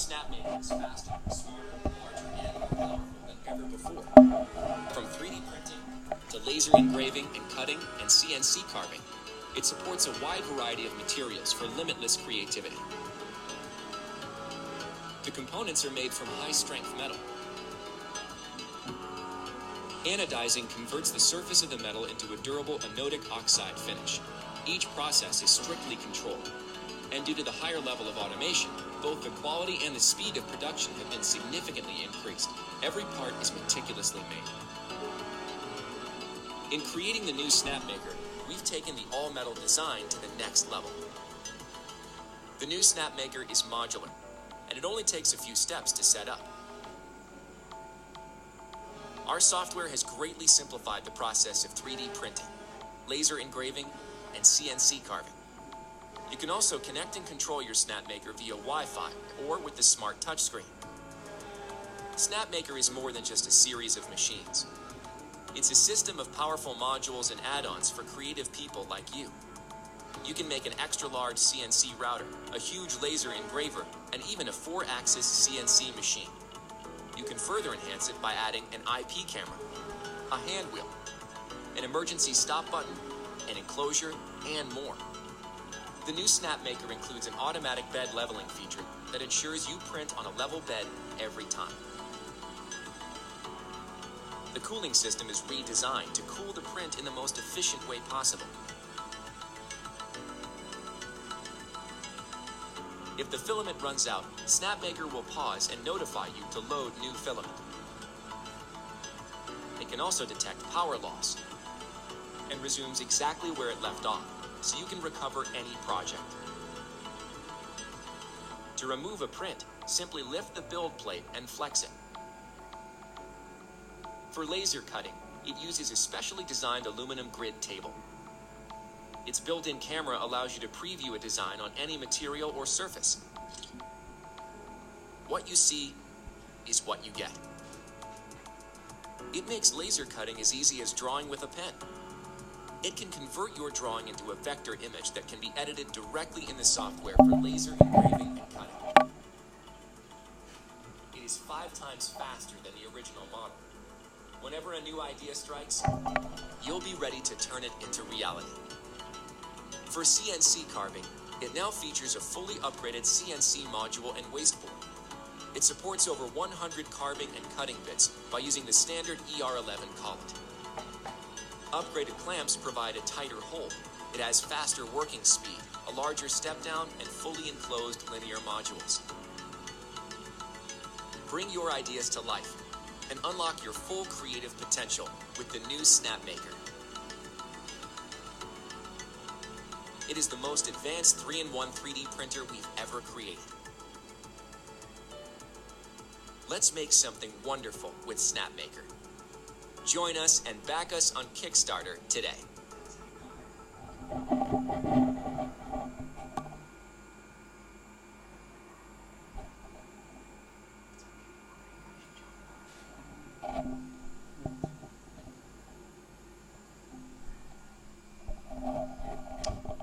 Snapmaker is faster, smarter, larger, and more powerful than ever before. From 3D printing to laser engraving and cutting and CNC carving, it supports a wide variety of materials for limitless creativity. The components are made from high-strength metal. Anodizing converts the surface of the metal into a durable anodic oxide finish. Each process is strictly controlled, and due to the higher level of automation, both the quality and the speed of production have been significantly increased. Every part is meticulously made. In creating the new Snapmaker, we've taken the all-metal design to the next level. The new Snapmaker is modular, and it only takes a few steps to set up. Our software has greatly simplified the process of 3D printing, laser engraving, and CNC carving. You can also connect and control your Snapmaker via Wi-Fi or with the smart touchscreen. Snapmaker is more than just a series of machines. It's a system of powerful modules and add-ons for creative people like you. You can make an extra-large CNC router, a huge laser engraver, and even a 4-axis CNC machine. You can further enhance it by adding an IP camera, a hand wheel, an emergency stop button, an enclosure, and more. The new Snapmaker includes an automatic bed leveling feature that ensures you print on a level bed every time. The cooling system is redesigned to cool the print in the most efficient way possible. If the filament runs out, Snapmaker will pause and notify you to load new filament. It can also detect power loss and resumes exactly where it left off, so you can recover any project. To remove a print, simply lift the build plate and flex it. For laser cutting, it uses a specially designed aluminum grid table. Its built-in camera allows you to preview a design on any material or surface. What you see is what you get. It makes laser cutting as easy as drawing with a pen. It can convert your drawing into a vector image that can be edited directly in the software for laser engraving and cutting. It is 5 times faster than the original model. Whenever a new idea strikes, you'll be ready to turn it into reality. For CNC carving, it now features a fully upgraded CNC module and waste board. It supports over 100 carving and cutting bits by using the standard ER11 collet. Upgraded clamps provide a tighter hold. It has faster working speed, a larger step down, and fully enclosed linear modules. Bring your ideas to life and unlock your full creative potential with the new Snapmaker. It is the most advanced 3-in-1 3D printer we've ever created. Let's make something wonderful with Snapmaker. Join us and back us on Kickstarter today.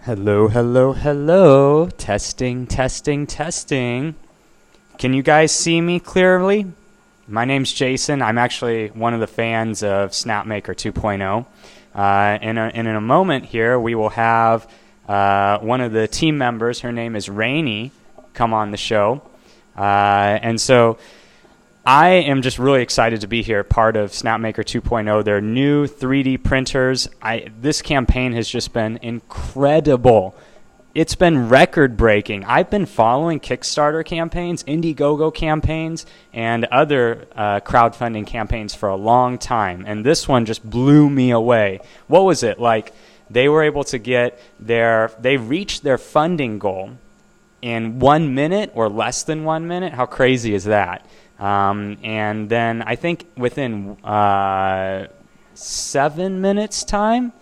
Hello, hello, hello. Testing, testing, testing. Can you guys see me clearly? My name's Jason. I'm actually one of the fans of Snapmaker 2.0. In a moment here, we will have one of the team members, her name is Rainey, come on the show. And so I am just really excited to be here, part of Snapmaker 2.0. Their new 3D printers. This campaign has just been incredible. It's been record-breaking. I've been following Kickstarter campaigns, Indiegogo campaigns, and other crowdfunding campaigns for a long time, and this one just blew me away. What was it? Like, they were able to they reached their funding goal in 1 minute or less than 1 minute. How crazy is that? And then I think within 7 minutes time,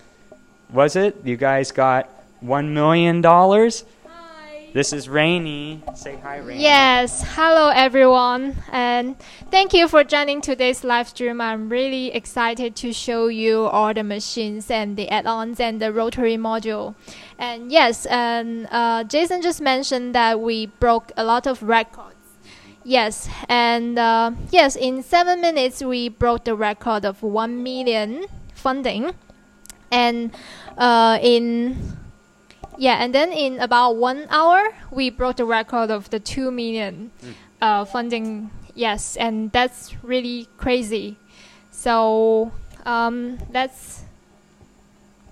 was it? You guys got $1 million. Hi. This is Rainey. Say hi, Rainey. Yes. Hello, everyone. And thank you for joining today's live stream. I'm really excited to show you all the machines and the add-ons and the rotary module. And yes, and Jason just mentioned that we broke a lot of records. Yes, and yes, in 7 minutes we broke the record of 1 million funding, and and then in about 1 hour we broke the record of the 2 million funding. Yes, and that's really crazy. So let's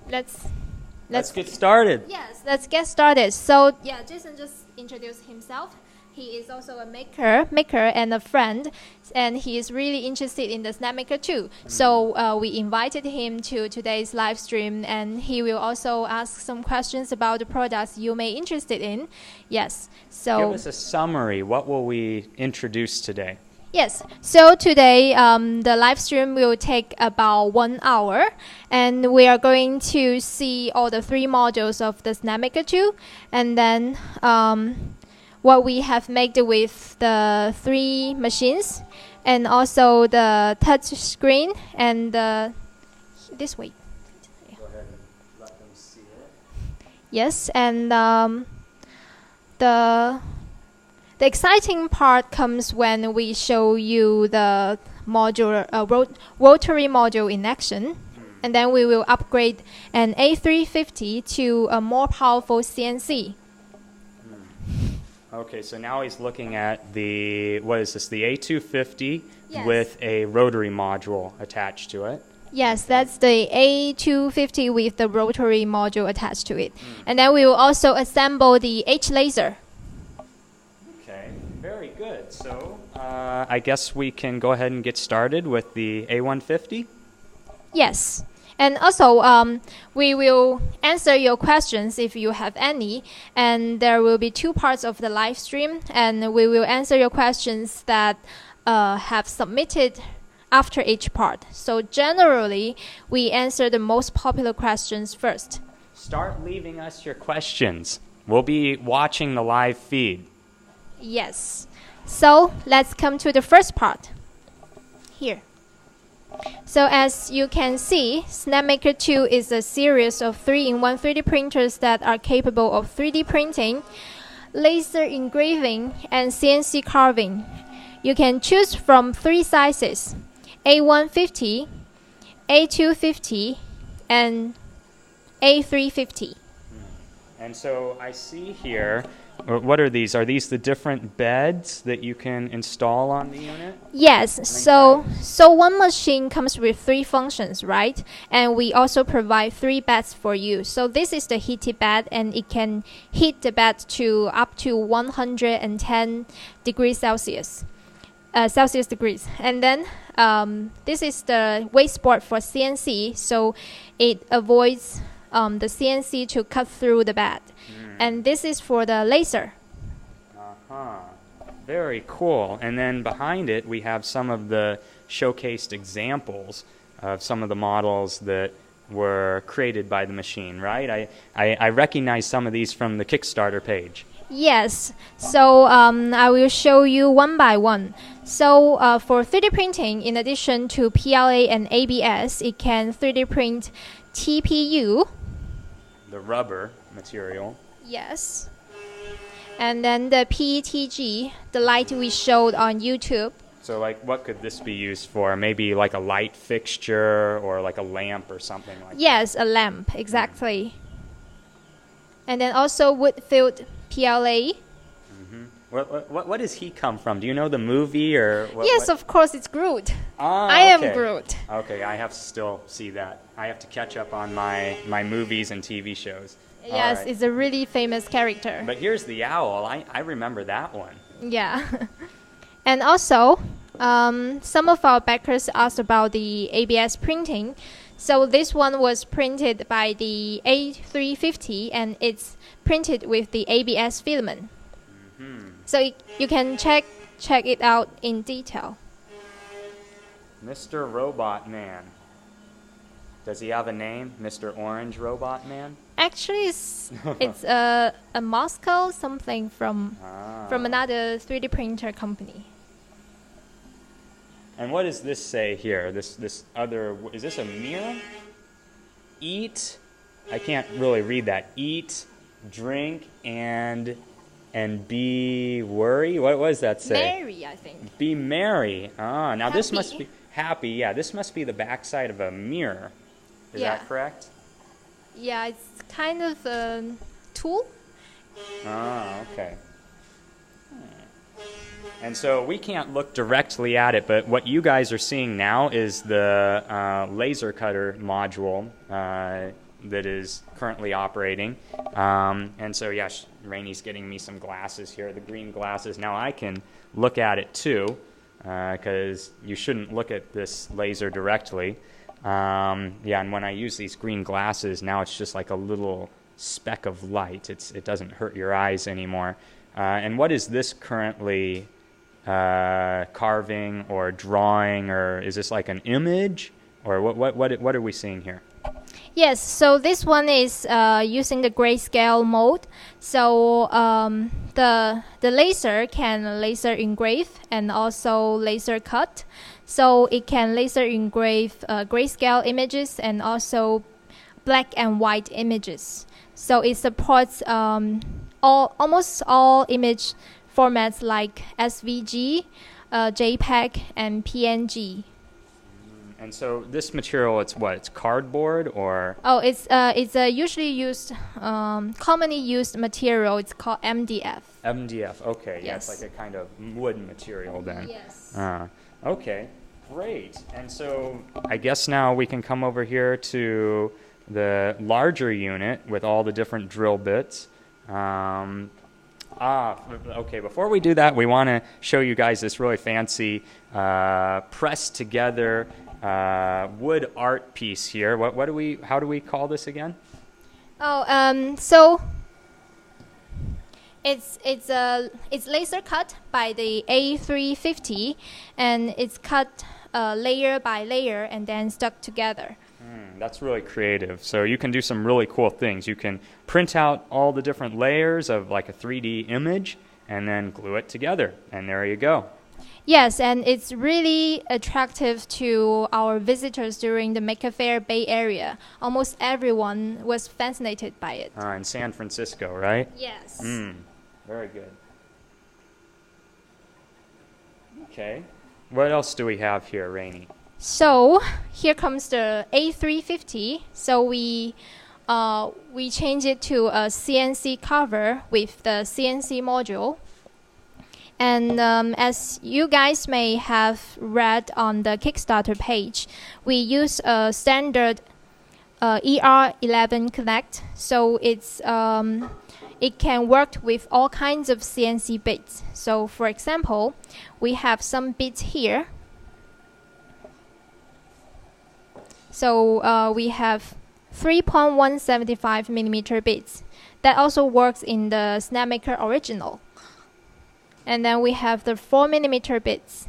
get started. Yes, let's get started. So yeah, Jason just introduced himself. He is also a maker and a friend, and he is really interested in the Snapmaker 2. So we invited him to today's live stream, and he will also ask some questions about the products you may be interested in. Yes. So give us a summary. What will we introduce today? Yes, so today the live stream will take about 1 hour, and we are going to see all the 3 modules of the Snapmaker 2, and then what we have made with the 3 machines, and also the touch screen and this way. Go ahead and let them see it. Yes, and the exciting part comes when we show you the module, rotary module in action, and then we will upgrade an A350 to a more powerful CNC. Okay, so now he's looking at the, what is this, the A250 Yes. with a rotary module attached to it. Yes, that's the A250 with the rotary module attached to it. And then we will also assemble the H laser. Okay, very good. So I guess we can go ahead and get started with the A150. Yes. And also, we will answer your questions if you have any. And there will be 2 parts of the live stream. And we will answer your questions that have submitted after each part. So generally, we answer the most popular questions first. Start leaving us your questions. We'll be watching the live feed. Yes. So let's come to the first part. Here. So as you can see, Snapmaker 2 is a series of 3-in-1 3D printers that are capable of 3D printing, laser engraving, and CNC carving. You can choose from 3 sizes: A150, A250, and A350. And so I see here, what are these? Are these the different beds that you can install on the unit? Yes, so one machine comes with 3 functions, right? And we also provide 3 beds for you. So this is the heated bed, and it can heat the bed to up to 110 degrees Celsius. Celsius degrees. And then this is the wasteboard for CNC, so it avoids the CNC to cut through the bed. And this is for the laser. Very cool. And then behind it, we have some of the showcased examples of some of the models that were created by the machine, right? I recognize some of these from the Kickstarter page. Yes. So I will show you one by one. So for 3D printing, in addition to PLA and ABS, it can 3D print TPU. The rubber material. Yes. And then the PETG, the light we showed on YouTube. So like what could this be used for? Maybe like a light fixture or like a lamp or something like that? Yes, a lamp, exactly. And then also wood-filled PLA. What does he come from? Do you know the movie or what? Yes, of course, it's Groot. I am Groot. Okay, I have to still see that. I have to catch up on my movies and TV shows. Yes, right. It's a really famous character. But here's the owl. I remember that one. Yeah. And also, some of our backers asked about the ABS printing. So this one was printed by the A350, and it's printed with the ABS filament. So you can check it out in detail. Mr. Robot Man. Does he have a name? Mr. Orange Robot Man? Actually, it's a Moscow something from another 3D printer company. And what does this say here? This other, is this a mirror? Eat, I can't really read that. Eat, drink, and And be worry? What does that say? Merry, I think. Be merry. Ah, now this must Happy. be happy. Yeah, this must be the backside of a mirror. Is Yeah. that correct? Yeah, it's kind of a tool. Ah, okay. And so we can't look directly at it, but what you guys are seeing now is the laser cutter module that is currently operating. And so, yeah, Rainy's getting me some glasses here, the green glasses. Now I can look at it too, because you shouldn't look at this laser directly. Yeah, and when I use these green glasses, now it's just like a little speck of light. It doesn't hurt your eyes anymore. And what is this currently carving or drawing, or is this like an image, or what are we seeing here? Yes, so this one is using the grayscale mode. So the laser can laser engrave and also laser cut. So it can laser engrave grayscale images and also black and white images. So it supports almost all image formats like SVG, JPEG, and PNG. And so this material, it's what? It's cardboard or? Oh, it's usually used, commonly used material. It's called MDF. MDF. Okay. Yes. Yeah, it's like a kind of wood material then. Yes. Okay. Great. And so I guess now we can come over here to the larger unit with all the different drill bits. Okay, before we do that, we want to show you guys this really fancy pressed together wood art piece here. How do we call this again? Oh, so it's laser cut by the A350, and it's cut layer by layer and then stuck together. That's really creative. So you can do some really cool things. You can print out all the different layers of like a 3D image and then glue it together. And there you go. Yes, and it's really attractive to our visitors during the Maker Faire Bay Area. Almost everyone was fascinated by it. In San Francisco, right? Yes. Very good. Okay. What else do we have here, Rainy? So here comes the A350. So we change it to a CNC cover with the CNC module. And as you guys may have read on the Kickstarter page, we use a standard ER11 Connect. So it can work with all kinds of CNC bits. So for example, we have some bits here. So we have 3.175 millimeter bits. That also works in the Snapmaker original. And then we have the 4 millimeter bits.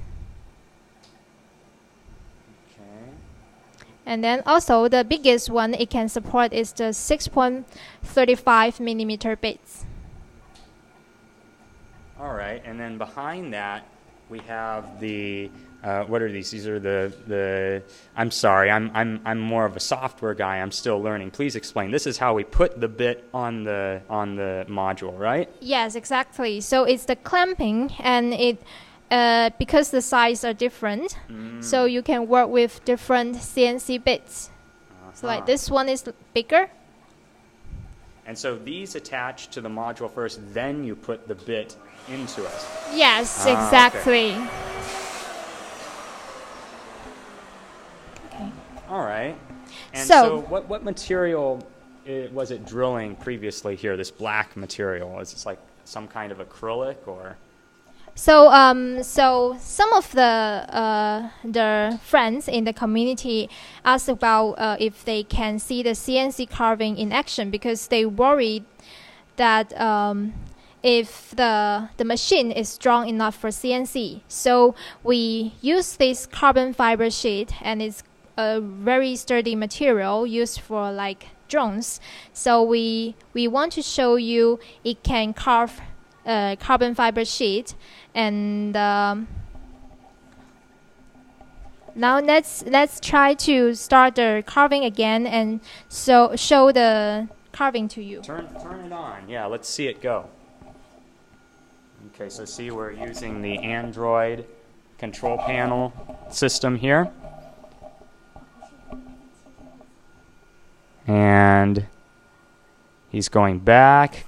Okay. And then also the biggest one it can support is the 6.35 millimeter bits. All right, and then behind that we have the what are these? These are the. I'm sorry, I'm more of a software guy. I'm still learning. Please explain. This is how we put the bit on the module, right? Yes, exactly. So it's the clamping, and it because the sizes are different, so you can work with different CNC bits. So like this one is bigger. And so these attach to the module first, then you put the bit into it. Yes, exactly. Okay. All right. And So what material was it drilling previously here, this black material? Is this like some kind of acrylic or? So some of the friends in the community asked about if they can see the CNC carving in action, because they worried that if the machine is strong enough for CNC. So we use this carbon fiber sheet, and it's a very sturdy material used for like drones. So we want to show you it can carve carbon fiber sheet. And now let's try to start the carving again and show the carving to you. Turn it on. Yeah, let's see it go. Okay, so see, we're using the Android control panel system here. And he's going back,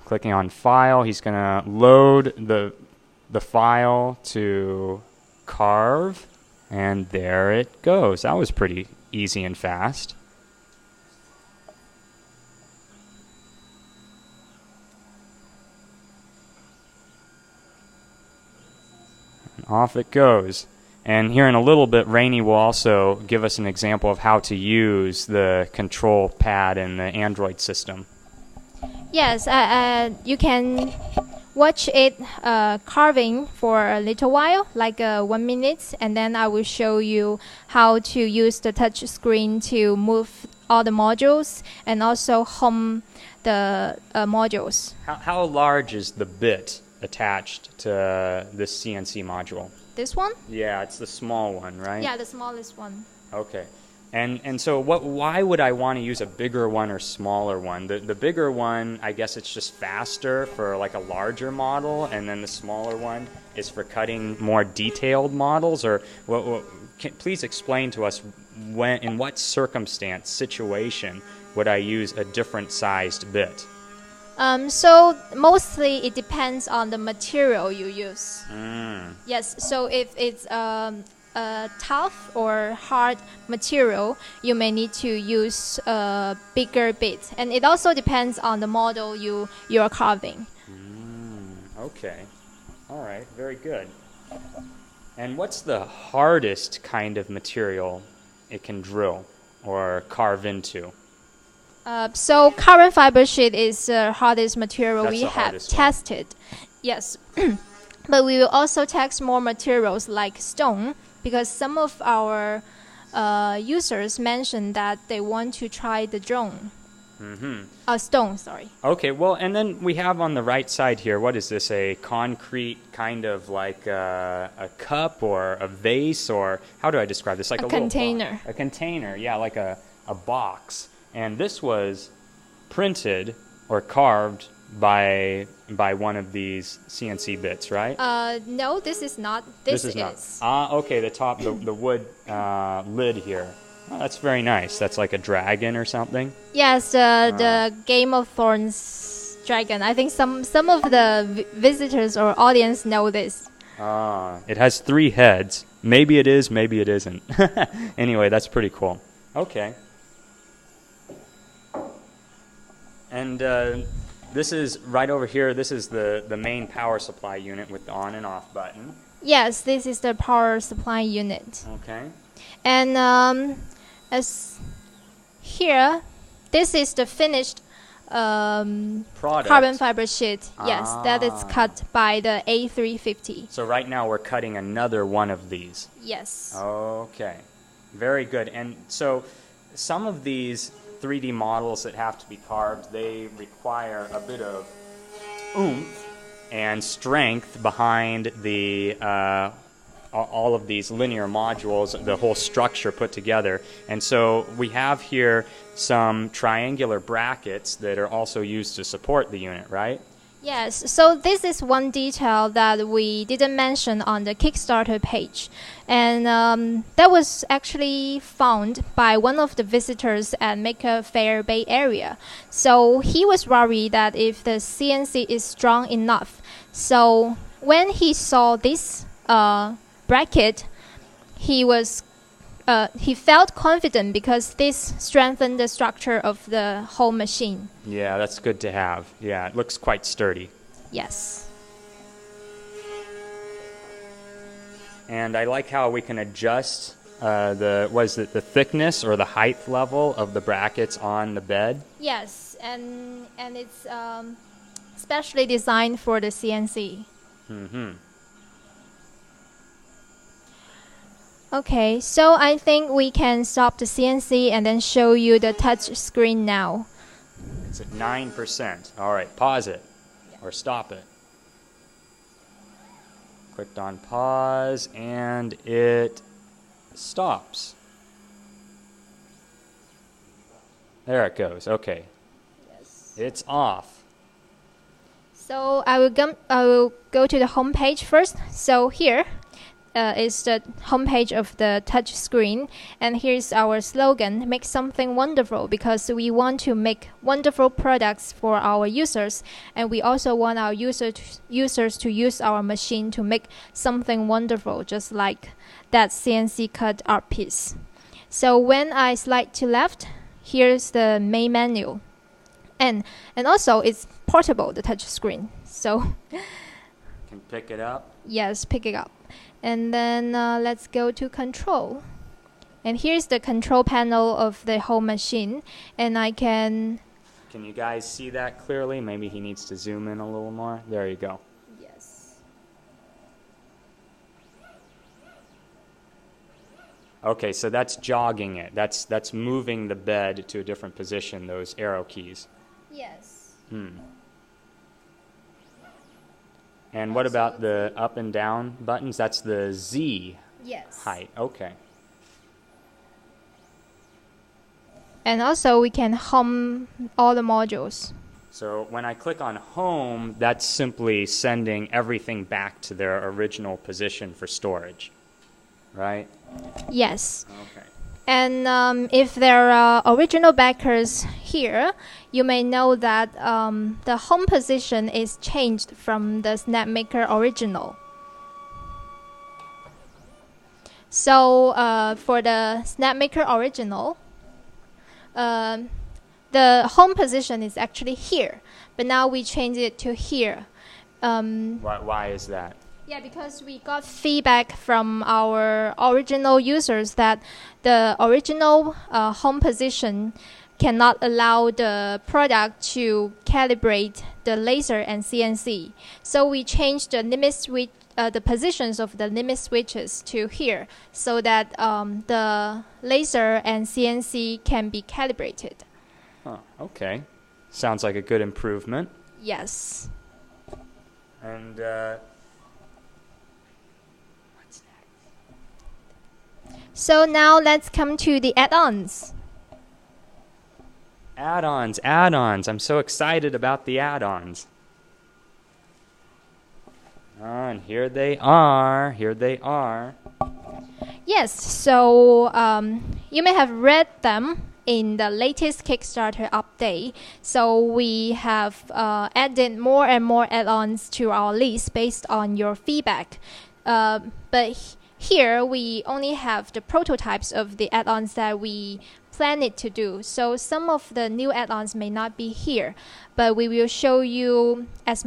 clicking on File. He's going to load the file to Carve, and there it goes. That was pretty easy and fast. And off it goes. And here in a little bit, Rainey will also give us an example of how to use the control pad in the Android system. Yes, you can watch it carving for a little while, like 1 minute, and then I will show you how to use the touch screen to move all the modules and also home the modules. How large is the bit attached to this CNC module? This one? Yeah, it's the small one, right? Yeah, the smallest one. Okay. And so why would I want to use a bigger one or smaller one? The bigger one, I guess it's just faster for like a larger model, and then the smaller one is for cutting more detailed models? Or please explain to us in what situation would I use a different sized bit? So mostly it depends on the material you use. Yes, so if it's a tough or hard material, you may need to use a bigger bit. And it also depends on the model you're carving. Okay. All right, very good. And what's the hardest kind of material it can drill or carve into? So carbon fiber sheet is the hardest material That's we the have hardest one. tested. Yes. But we will also test more materials like stone, because some of our users mentioned that they want to try the stone, sorry. Okay, well, and then we have on the right side here, what is this, a concrete kind of like a cup or a vase, or how do I describe this? Like a container. A container, yeah, like a box. And this was printed or carved by one of these CNC bits, right? No, this is not. This is not. Okay, the top, the wood lid here. Oh, that's very nice. That's like a dragon or something. Yes, the Game of Thrones dragon. I think some of the visitors or audience know this. It has 3 heads. Maybe it is, maybe it isn't. Anyway, that's pretty cool. Okay. And this is right over here. This is the main power supply unit with the on and off button. Yes, this is the power supply unit. Okay. And as here, this is the finished carbon fiber sheet. Yes, that is cut by the A350. So right now we're cutting another one of these. Yes. Okay. Very good. And so some of these 3D models that have to be carved, they require a bit of oomph and strength behind the all of these linear modules, the whole structure put together. And so we have here some triangular brackets that are also used to support the unit, right? Yes, so this is one detail that we didn't mention on the Kickstarter page. And that was actually found by one of the visitors at Maker Faire Bay Area. So he was worried that if the CNC is strong enough. So when he saw this bracket, he felt confident because this strengthened the structure of the whole machine. Yeah, that's good to have. Yeah, it looks quite sturdy. Yes. And I like how we can adjust the thickness or the height level of the brackets on the bed. Yes, and it's specially designed for the CNC. Okay, so I think we can stop the CNC and then show you the touch screen now. It's at 9%. All right, pause it or stop it. Clicked on pause and it stops. There it goes. Okay. Yes. It's off. So I will go to the home page first. So here is the home page of the touch screen, and here's our slogan: make something wonderful, because we want to make wonderful products for our users, and we also want our users to use our machine to make something wonderful, just like that CNC cut art piece. So when I slide to left, here's the main menu, and also it's portable, the touch screen, so Can pick it up. yes, pick it up. And then let's go to control. And here's the control panel of the whole machine. And I can... Can you guys see that clearly? Maybe he needs to zoom in a little more. There you go. Yes. Okay, so that's jogging it. That's moving the bed to a different position, those arrow keys. Yes. And what about the up and down buttons? That's the Z Yes. height. Okay. And also we can home all the modules. So when I click on home, that's simply sending everything back to their original position for storage, right? Yes. Okay. And if there are original backers here, you may know that the home position is changed from the Snapmaker original. So for the Snapmaker original, the home position is actually here, but now we change it to here. Why is that? Yeah, because we got feedback from our original users that the original home position cannot allow the product to calibrate the laser and CNC. So we changed the limit switch, the positions of the limit switches to here, so that the laser and CNC can be calibrated. Huh, okay. Sounds like a good improvement. Yes. And what's next? So now let's come to the add-ons. Add-ons. I'm so excited about the add-ons. And here they are. Yes, so you may have read them in the latest Kickstarter update. So we have added more and more add-ons to our list based on your feedback. But here we only have the prototypes of the add-ons that we planned to do. So some of the new add-ons may not be here, but we will show you as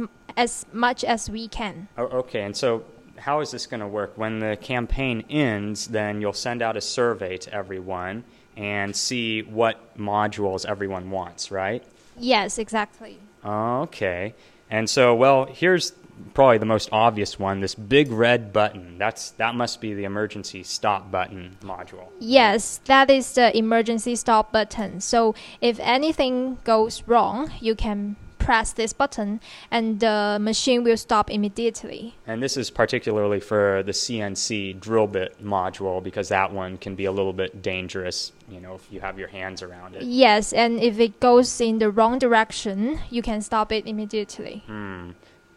much as we can. Oh, okay, and so how is this going to work? When the campaign ends, then you'll send out a survey to everyone and see what modules everyone wants, right? Yes, exactly. Okay. And so, well, here's probably the most obvious one, this big red button. That must be the emergency stop button module. Yes, that is the emergency stop button. So if anything goes wrong, you can press this button and the machine will stop immediately. And this is particularly for the CNC drill bit module, because that one can be a little bit dangerous, if you have your hands around it. Yes, and if it goes in the wrong direction, you can stop it immediately.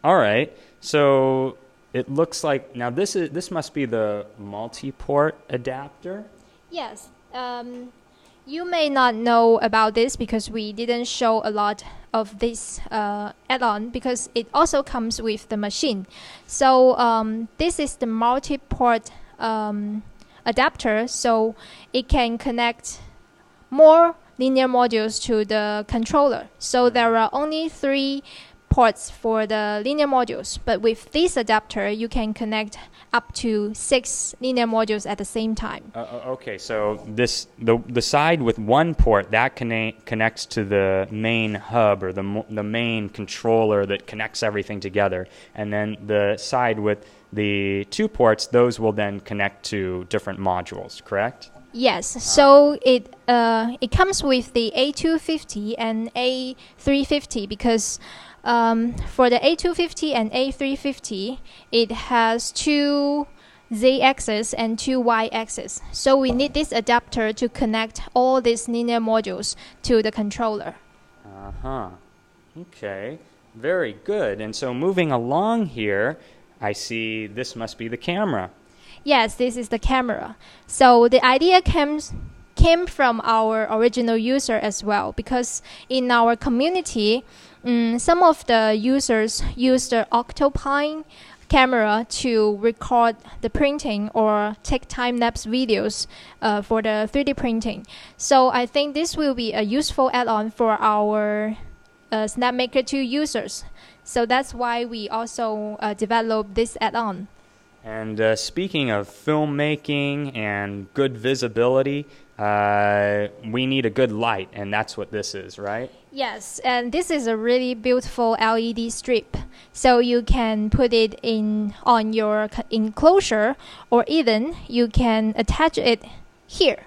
All right. So it looks like now this must be the multi-port adapter. Yes. You may not know about this because we didn't show a lot of this add-on, because it also comes with the machine. So this is the multi-port adapter, so it can connect more linear modules to the controller. So there are only 3 ports for the linear modules, but with this adapter you can connect up to 6 linear modules at the same time. Okay, so the side with 1 port that connects to the main hub, or the main controller that connects everything together, and then the side with the 2 ports, those will then connect to different modules, correct? Yes, so it comes with the A250 and A350, because for the A250 and A350, it has 2 Z-axis and 2 Y-axis. So we need this adapter to connect all these linear modules to the controller. Okay. Very good. And so moving along here, I see this must be the camera. Yes, this is the camera. So the idea came from our original user as well, because in our community, some of the users use the Octopine camera to record the printing or take time-lapse videos for the 3D printing. So I think this will be a useful add-on for our Snapmaker 2 users. So that's why we also developed this add-on. And speaking of filmmaking and good visibility, we need a good light, and that's what this is, right? Yes, and this is a really beautiful LED strip. So you can put it on your enclosure, or even you can attach it here.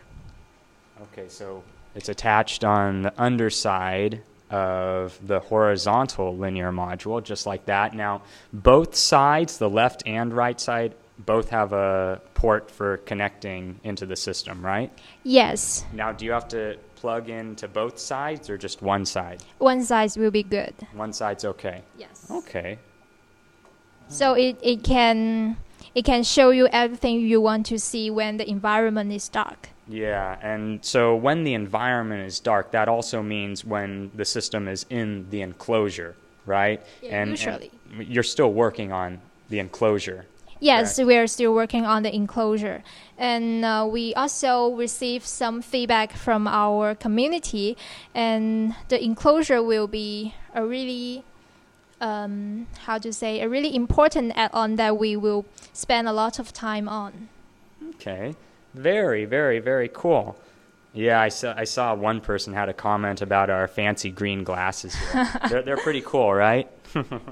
Okay, so it's attached on the underside of the horizontal linear module, just like that. Now, both sides, the left and right side, both have a port for connecting into the system, right? Yes. Now, do you have to plug into both sides or just one side? One side will be good. One side's okay. Yes. Okay. So it can show you everything you want to see when the environment is dark. Yeah, and so when the environment is dark, that also means when the system is in the enclosure, right? Yeah, usually. And you're still working on the enclosure. Yes, correct? we are still working on the enclosure. And we also received some feedback from our community, and the enclosure will be a really, a really important add-on that we will spend a lot of time on. Okay. Very, very, very cool. Yeah, I saw one person had a comment about our fancy green glasses here. they're pretty cool, right?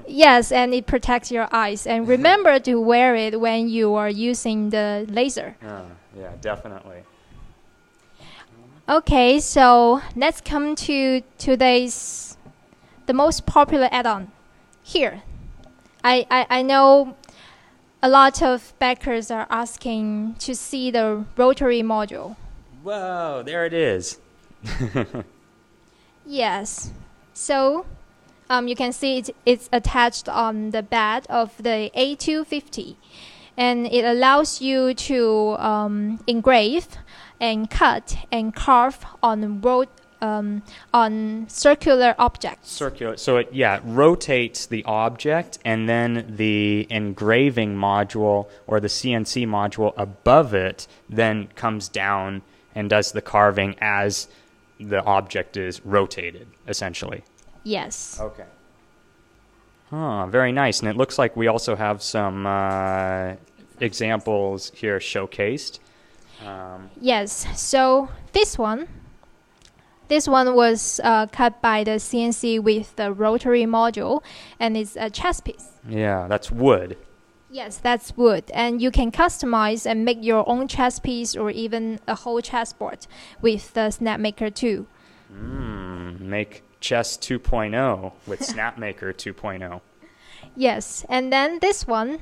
Yes, and it protects your eyes. And remember to wear it when you are using the laser. Yeah, definitely. Okay, so let's come to today's the most popular add-on. Here, I know a lot of backers are asking to see the rotary module. Whoa, there it is. Yes. So you can see it's attached on the back of the A250. And it allows you to engrave and cut and carve on circular objects. Circular. So it rotates the object, and then the engraving module or the CNC module above it then comes down and does the carving as the object is rotated, essentially. Yes. Okay. Oh, very nice. And it looks like we also have some examples here showcased. Yes. So this one was cut by the CNC with the rotary module, and it's a chess piece. Yeah, that's wood. Yes, that's wood. And you can customize and make your own chess piece or even a whole chessboard with the Snapmaker 2. Make chess 2.0 with Snapmaker 2.0. Yes, and then this one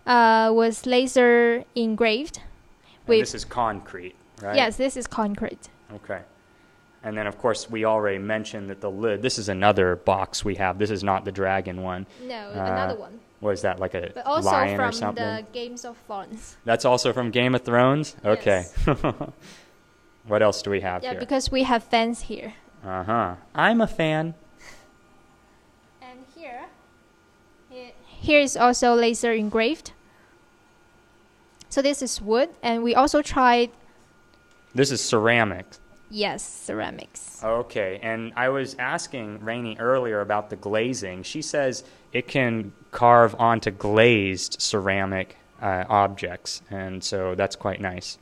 was laser engraved. And this is concrete, right? Yes, this is concrete. Okay. And then, of course, we already mentioned that the lid, this is another box we have. This is not the dragon one. No, another one. Was that like a But also lion from or something? the Games of Thrones. That's also from Game of Thrones? Okay. Yes. What else do we have Yeah, here? because we have fans here. Uh-huh. I'm a fan. And here is also laser engraved. So this is wood, and we also tried... This is ceramic. Yes, ceramics. Okay, and I was asking Rainey earlier about the glazing. She says it can carve onto glazed ceramic objects, and so that's quite nice.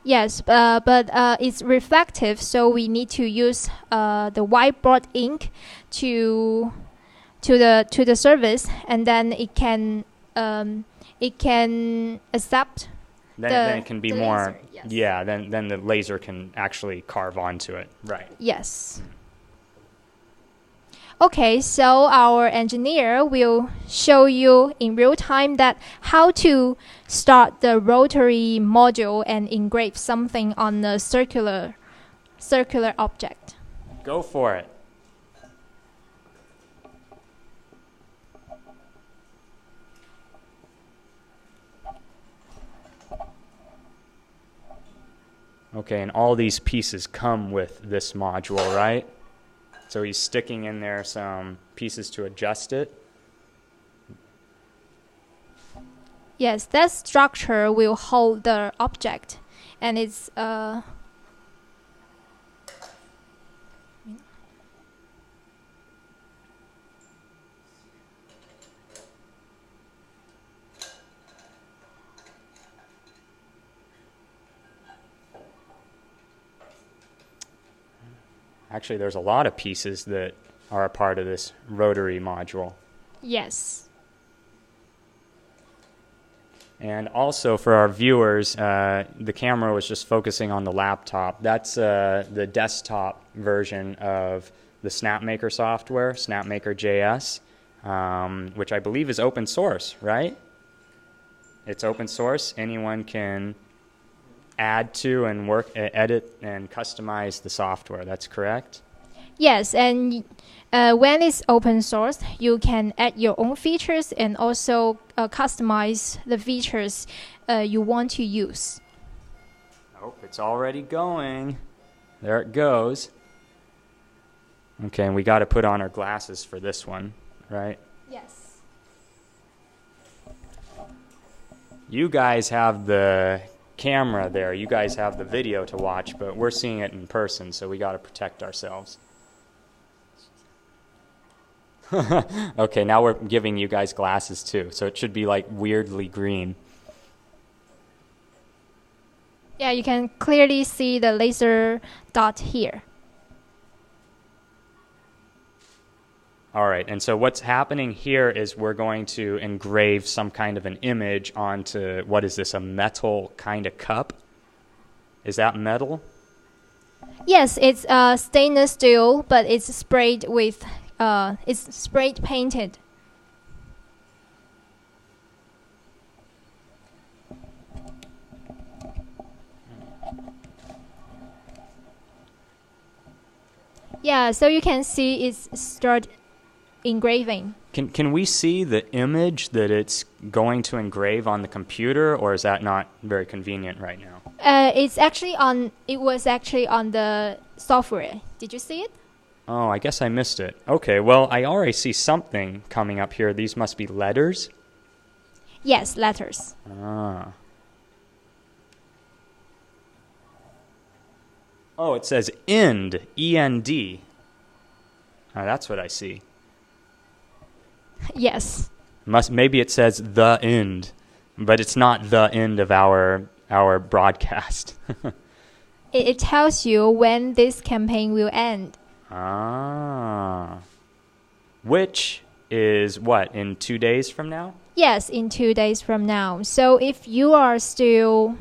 Yes, but it's reflective, so we need to use the whiteboard ink to the surface, and then it can accept. Then it can be more. Laser, yes. Yeah. Then the laser can actually carve onto it. Right. Yes. Okay, so our engineer will show you in real time that how to start the rotary module and engrave something on a circular object. Go for it. Okay, and all these pieces come with this module, right? So he's sticking in there some pieces to adjust it. Yes, that structure will hold the object, and it's Actually, there's a lot of pieces that are a part of this rotary module. yes. And also for our viewers, the camera was just focusing on the laptop. That's the desktop version of the Snapmaker software, Snapmaker JS, which I believe is open source, right? It's open source. Anyone can add to and edit and customize the software. That's correct? Yes, and when it's open source, you can add your own features and also customize the features you want to use. Oh, it's already going. There it goes. Okay, and we got to put on our glasses for this one, right? Yes. You guys have the camera there. You guys have the video to watch, but we're seeing it in person, so we got to protect ourselves. Okay, now we're giving you guys glasses too, so it should be like weirdly green. Yeah, you can clearly see the laser dot here. All right, and so what's happening here is we're going to engrave some kind of an image onto, what is this, a metal kind of cup? Is that metal? Yes, it's stainless steel, but it's sprayed with it's spray painted. Yeah, so you can see it's start engraving. Can we see the image that it's going to engrave on the computer, or is that not very convenient right now? It was actually on the software. Did you see it? Oh, I guess I missed it. Okay, well, I already see something coming up here. These must be letters? Yes, letters. Ah. Oh, it says end, E-N-D. Oh, that's what I see. Yes. Maybe it says the end, but it's not the end of our broadcast. It tells you when this campaign will end. Ah. Which is what, in 2 days from now? Yes, in 2 days from now. So if you are still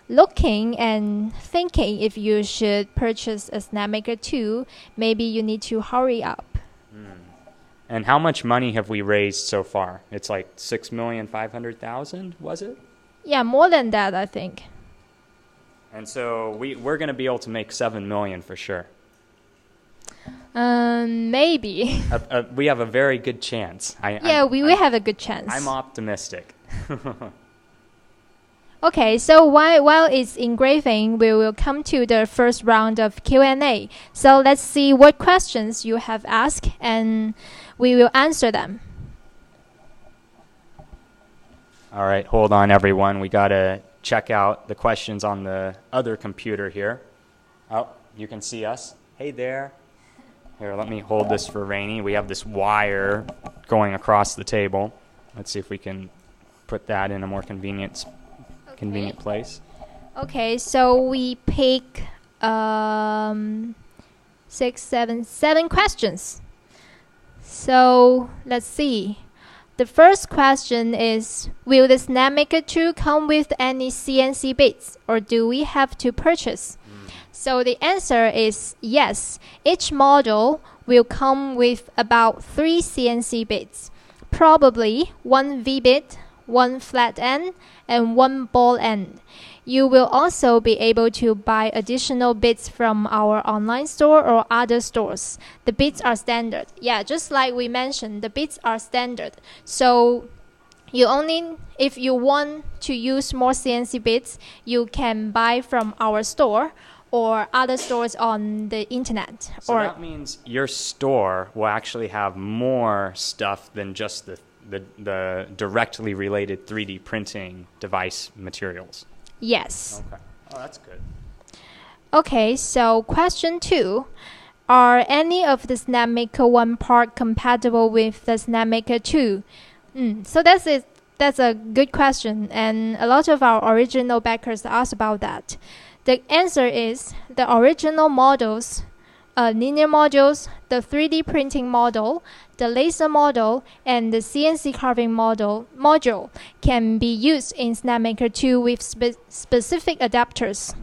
looking and thinking if you should purchase a Snapmaker 2, maybe you need to hurry up. And how much money have we raised so far? It's like 6,500,000, was it? Yeah, more than that, I think. And so we're going to be able to make 7 million for sure. Maybe. We have a very good chance. We have a good chance. I'm optimistic. Okay, so while it's engraving, we will come to the first round of Q&A. So let's see what questions you have asked, and we will answer them. All right, hold on, everyone. We got to check out the questions on the other computer here. Oh, you can see us. Hey there. Here, let me hold this for Rainy. We have this wire going across the table. Let's see if we can put that in a more convenient place. Okay, so we pick 7 questions. So let's see. The first question is, will the Snapmaker 2 come with any CNC bits, or do we have to purchase? So the answer is yes. Each model will come with about 3 CNC bits, probably 1 V-bit, 1 flat end, and 1 ball end. You will also be able to buy additional bits from our online store or other stores. The bits are standard. Yeah, just like we mentioned, the bits are standard. So if you want to use more CNC bits, you can buy from our store or other stores on the internet. So that means your store will actually have more stuff than just the directly related 3D printing device materials. Yes. Okay. Oh, that's good. Okay, so question 2. Are any of the Snapmaker 1 part compatible with the Snapmaker 2? So that's a good question, and a lot of our original backers asked about that. The answer is the original models, linear modules, the 3D printing model, the laser model, and the CNC carving module can be used in Snapmaker 2 with specific adapters,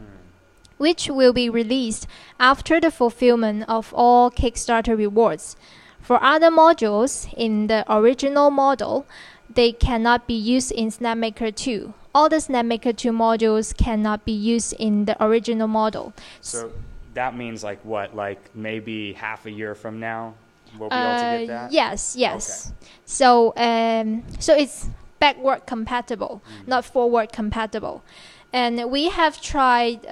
which will be released after the fulfillment of all Kickstarter rewards. For other modules in the original model, they cannot be used in Snapmaker 2. All the Snapmaker 2 modules cannot be used in the original model. So that means like what? Like maybe half a year from now we'll be able to get that? Yes. Okay. So it's backward compatible, not forward compatible. And we have tried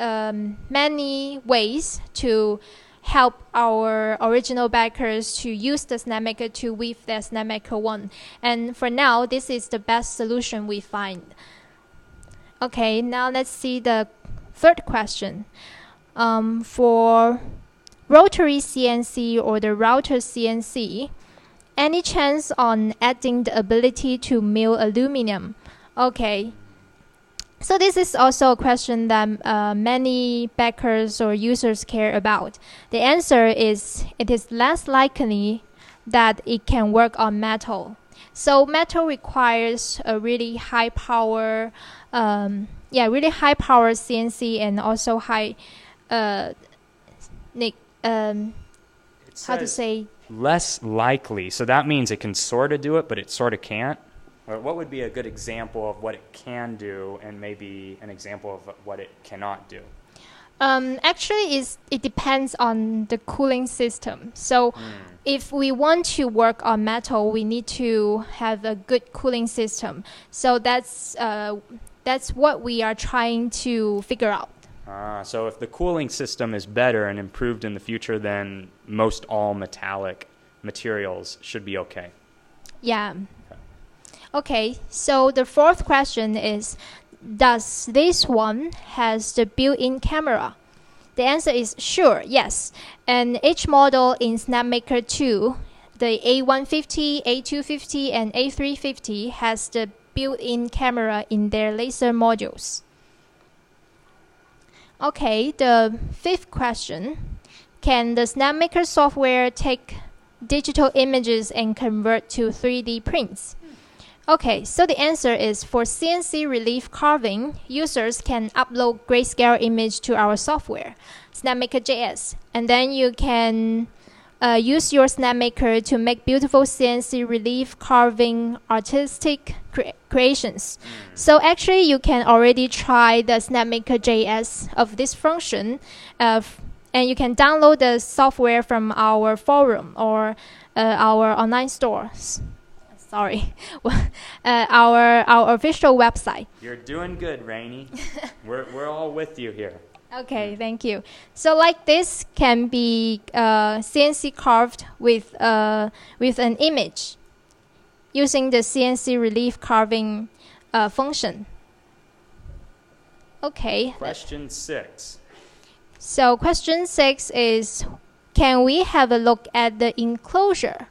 many ways to help our original backers to use the Snapmaker 2 with their Snapmaker 1. And for now, this is the best solution we find. Okay, now let's see the third question. For rotary CNC or the router CNC, any chance on adding the ability to mill aluminum? Okay. So this is also a question that many backers or users care about. The answer is it is less likely that it can work on metal. So metal requires a really high power, really high power CNC and also high, how to say? Less likely. So that means it can sort of do it, but it sort of can't. Or what would be a good example of what it can do and maybe an example of what it cannot do? Actually, it depends on the cooling system. So if we want to work on metal, we need to have a good cooling system. So that's what we are trying to figure out. So if the cooling system is better and improved in the future, then most all metallic materials should be okay. Yeah. Okay, so the fourth question is, does this one has the built-in camera? The answer is sure, yes. And each model in Snapmaker 2, the A150, A250, and A350 has the built-in camera in their laser modules. Okay, the fifth question. Can the Snapmaker software take digital images and convert to 3D prints? Okay, so the answer is for CNC relief carving, users can upload grayscale image to our software, Snapmaker JS, and then you can use your Snapmaker to make beautiful CNC relief carving artistic creations. So actually, you can already try the Snapmaker JS of this function, and you can download the software from our forum or our online stores. Sorry, our official website. You're doing good, Rainey. We're all with you here. Okay, thank you. So like this can be CNC carved with an image using the CNC relief carving function. Okay. Question 6. So question 6 is, can we have a look at the enclosure?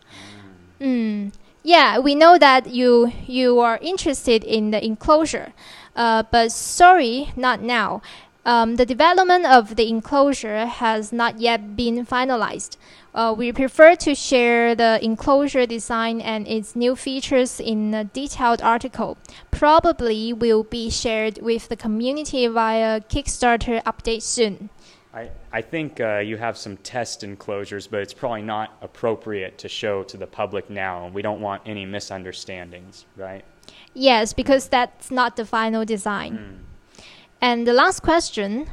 Yeah, we know that you are interested in the enclosure, but sorry, not now. The development of the enclosure has not yet been finalized. We prefer to share the enclosure design and its new features in a detailed article. Probably will be shared with the community via Kickstarter update soon. I think you have some test enclosures, but it's probably not appropriate to show to the public now. We don't want any misunderstandings, right? Yes, because that's not the final design. And the last question,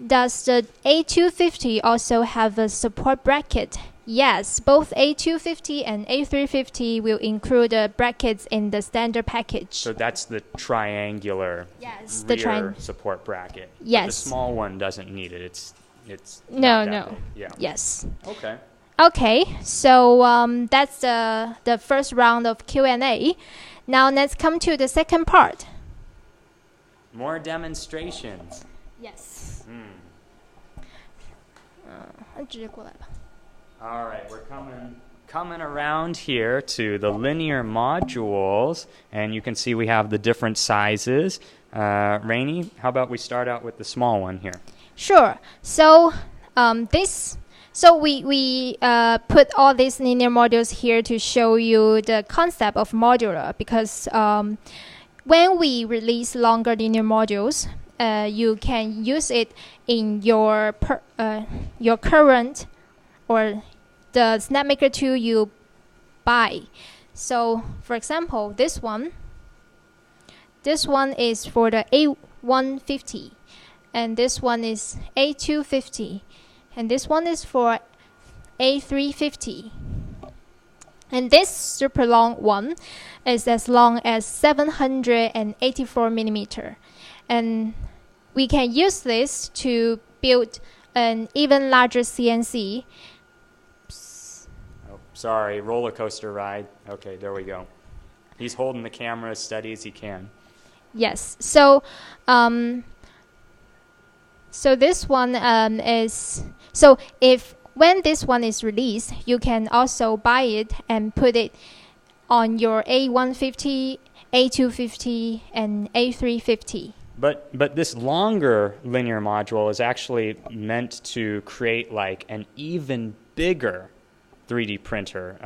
does the A250 also have a support bracket? Yes, both A250 and A350 will include brackets in the standard package. So that's the triangular Yes, rear support bracket. Yes. But the small one doesn't need it. It's No, not that no. big. Yeah. Yes. Okay. Okay, so that's the first round of Q&A. Now let's come to the second part. More demonstrations. Yes. All right, we're coming around here to the linear modules, and you can see we have the different sizes. Rainey, how about we start out with the small one here? Sure. So we put all these linear modules here to show you the concept of modular, because when we release longer linear modules, you can use it in your current or the Snapmaker 2 you buy. So, for example, this one is for the A150, and this one is A250, and this one is for A350. And this super long one is as long as 784 millimeter. And we can use this to build an even larger CNC. Oh, sorry, roller coaster ride. Okay, there we go. He's holding the camera as steady as he can. Yes. So, so this one is so when this one is released, you can also buy it and put it on your A150, A250, and A350. But this longer linear module is actually meant to create like an even bigger 3D printer,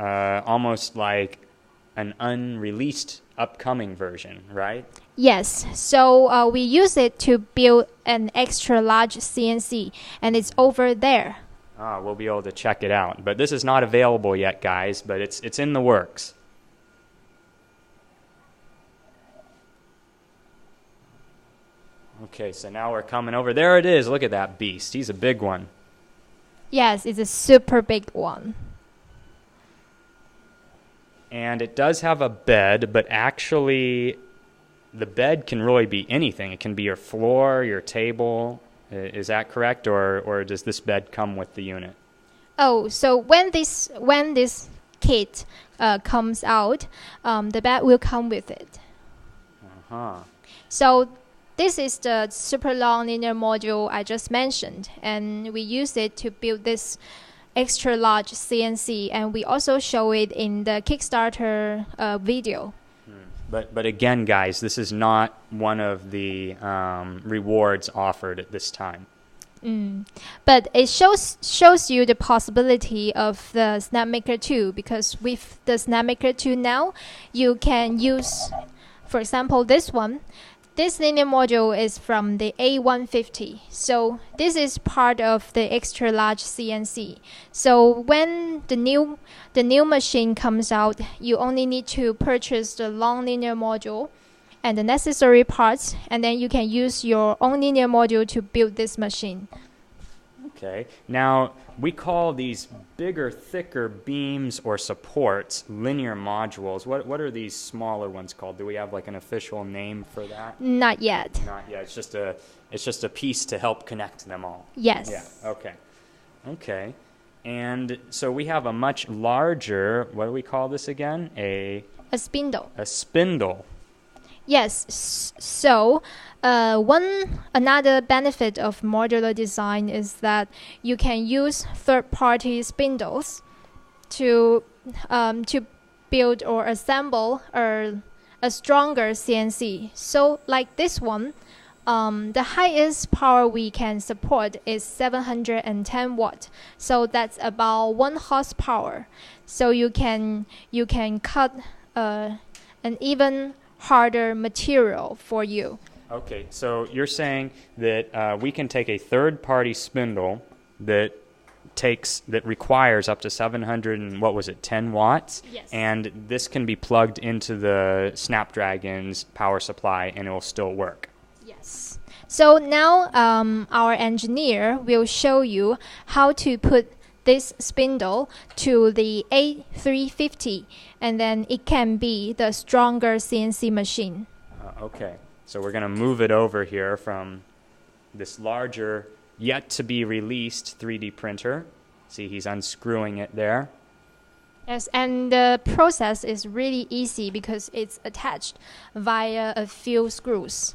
almost like an unreleased upcoming version, right? Yes, so we use it to build an extra large CNC, and it's over there. We'll be able to check it out. But this is not available yet, guys, but it's in the works. Okay, so now we're coming over. There it is. Look at that beast. He's a big one. Yes, it's a super big one. And it does have a bed, but actually the bed can really be anything. It can be your floor, your table. Is that correct, or does this bed come with the unit? Oh, so when this kit comes out, the bed will come with it. So this is the super long linear module I just mentioned, and we use it to build this extra large CNC, and we also show it in the Kickstarter video. But again, guys, this is not one of the rewards offered at this time. But it shows you the possibility of the Snapmaker 2, because with the Snapmaker 2 now, you can use, for example, this one. This linear module is from the A150, so this is part of the extra large CNC. So when the new machine comes out, you only need to purchase the long linear module and the necessary parts, and then you can use your own linear module to build this machine. Okay. Now, we call these bigger, thicker beams or supports linear modules. What are these smaller ones called? Do we have like an official name for that? Not yet. Not yet. It's just a piece to help connect them all. Yes. Yeah. Okay. Okay. And so we have a much larger, what do we call this again? A spindle. A spindle. Yes. So another benefit of modular design is that you can use third-party spindles to build or assemble a stronger CNC. So like this one, the highest power we can support is 710 watt. So that's about 1 horsepower. So you can cut an even harder material for you. Okay, so you're saying that we can take a third-party spindle that requires up to 700 and what was it, 10 watts? Yes. And this can be plugged into the Snapdragon's power supply and it will still work. Yes. So now our engineer will show you how to put this spindle to the A350, and then it can be the stronger CNC machine. Okay, so we're going to move it over here from this larger, yet to be released 3D printer. See, he's unscrewing it there. Yes, and the process is really easy because it's attached via a few screws.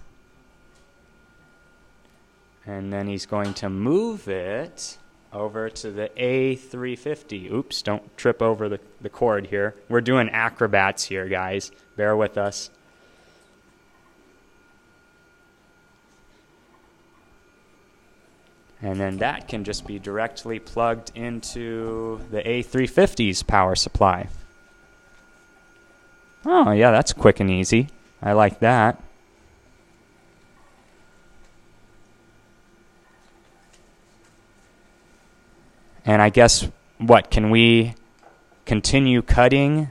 And then he's going to move it over to the A350. Oops, don't trip over the cord here. We're doing acrobats here, guys. Bear with us. And then that can just be directly plugged into the A350's power supply. Oh, yeah, that's quick and easy. I like that. And I guess, what, can we continue cutting